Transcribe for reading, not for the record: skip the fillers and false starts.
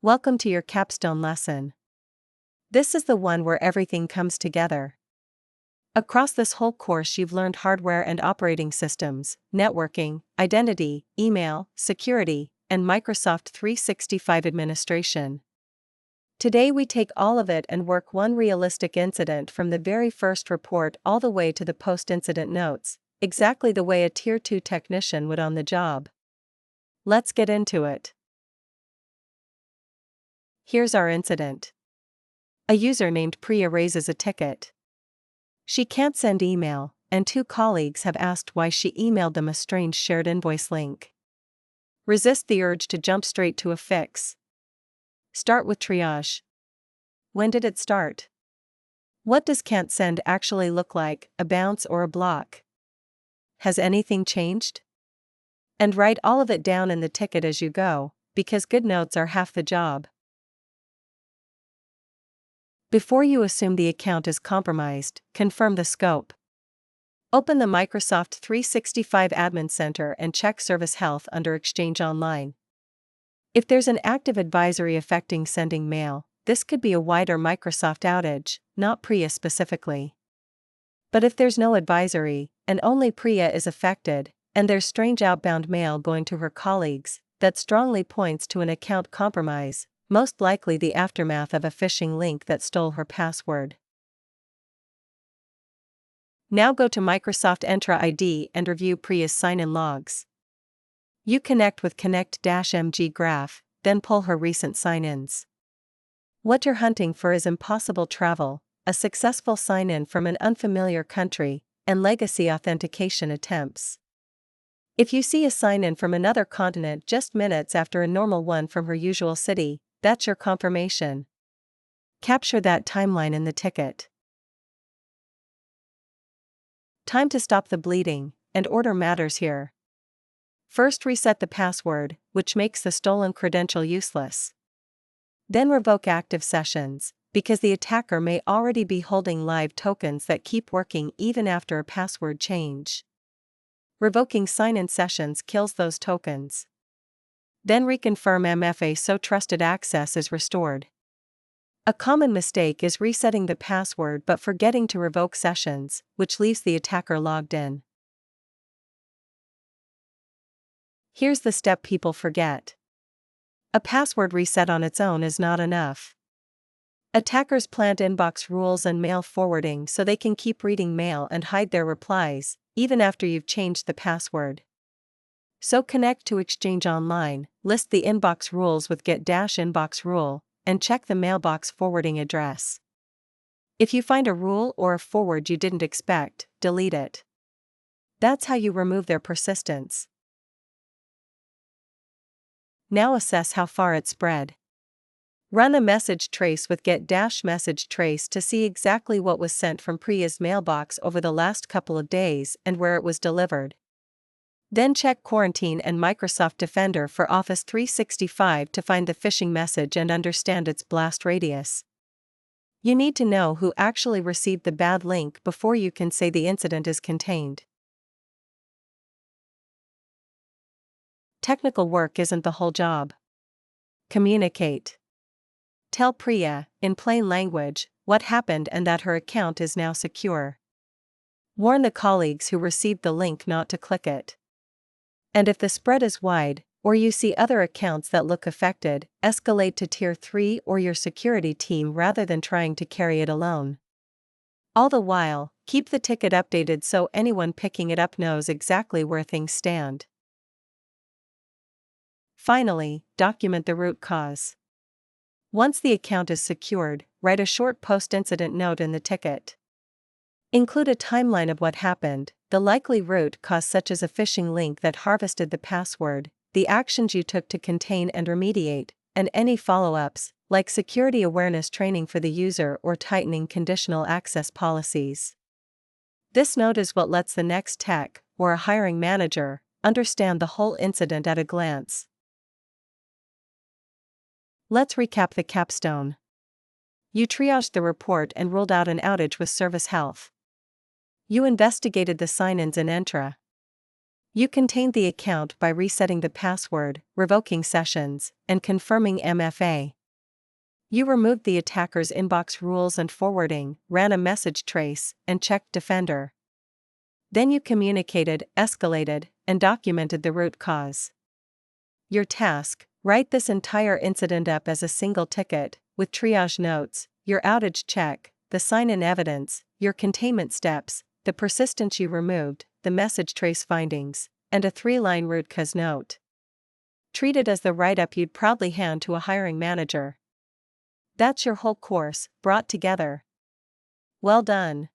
Welcome to your capstone lesson. This is the one where everything comes together. Across this whole course you've learned hardware and operating systems, networking, identity, email, security, and Microsoft 365 administration. Today we take all of it and work one realistic incident from the very first report all the way to the post-incident notes, exactly the way a Tier 2 technician would on the job. Let's get into it. Here's our incident. A user named Priya raises a ticket. She can't send email, and two colleagues have asked why she emailed them a strange shared invoice link. Resist the urge to jump straight to a fix. Start with triage. When did it start? What does can't send actually look like, a bounce or a block? Has anything changed? And write all of it down in the ticket as you go, because good notes are half the job. Before you assume the account is compromised, confirm the scope. Open the Microsoft 365 Admin Center and check Service Health under Exchange Online. If there's an active advisory affecting sending mail, this could be a wider Microsoft outage, not Priya specifically. But if there's no advisory, and only Priya is affected, and there's strange outbound mail going to her colleagues, that strongly points to an account compromise, most likely the aftermath of a phishing link that stole her password. Now go to Microsoft Entra ID and review Priya's sign-in logs. You connect with Connect-MG Graph, then pull her recent sign-ins. What you're hunting for is impossible travel, a successful sign-in from an unfamiliar country, and legacy authentication attempts. If you see a sign-in from another continent just minutes after a normal one from her usual city, that's your confirmation. Capture that timeline in the ticket. Time to stop the bleeding, and order matters here. First reset the password, which makes the stolen credential useless. Then revoke active sessions, because the attacker may already be holding live tokens that keep working even after a password change. Revoking sign-in sessions kills those tokens. Then reconfirm MFA so trusted access is restored. A common mistake is resetting the password but forgetting to revoke sessions, which leaves the attacker logged in. Here's the step people forget. A password reset on its own is not enough. Attackers plant inbox rules and mail forwarding so they can keep reading mail and hide their replies, even after you've changed the password. So connect to Exchange Online, list the inbox rules with get-inbox rule, and check the mailbox forwarding address. If you find a rule or a forward you didn't expect, delete it. That's how you remove their persistence. Now assess how far it spread. Run a message trace with get-message trace to see exactly what was sent from Priya's mailbox over the last couple of days and where it was delivered. Then check Quarantine and Microsoft Defender for Office 365 to find the phishing message and understand its blast radius. You need to know who actually received the bad link before you can say the incident is contained. Technical work isn't the whole job. Communicate. Tell Priya, in plain language, what happened and that her account is now secure. Warn the colleagues who received the link not to click it. And if the spread is wide, or you see other accounts that look affected, escalate to Tier 3 or your security team rather than trying to carry it alone. All the while, keep the ticket updated so anyone picking it up knows exactly where things stand. Finally, document the root cause. Once the account is secured, write a short post-incident note in the ticket. Include a timeline of what happened, the likely root cause such as a phishing link that harvested the password, the actions you took to contain and remediate, and any follow-ups, like security awareness training for the user or tightening conditional access policies. This note is what lets the next tech, or a hiring manager, understand the whole incident at a glance. Let's recap the capstone. You triaged the report and ruled out an outage with Service Health. You investigated the sign-ins in Entra. You contained the account by resetting the password, revoking sessions, and confirming MFA. You removed the attacker's inbox rules and forwarding, ran a message trace, and checked Defender. Then you communicated, escalated, and documented the root cause. Your task: write this entire incident up as a single ticket, with triage notes, your outage check, the sign-in evidence, your containment steps, the persistence you removed, the message trace findings, and a 3-line root cause note. Treat it as the write-up you'd proudly hand to a hiring manager. That's your whole course, brought together. Well done.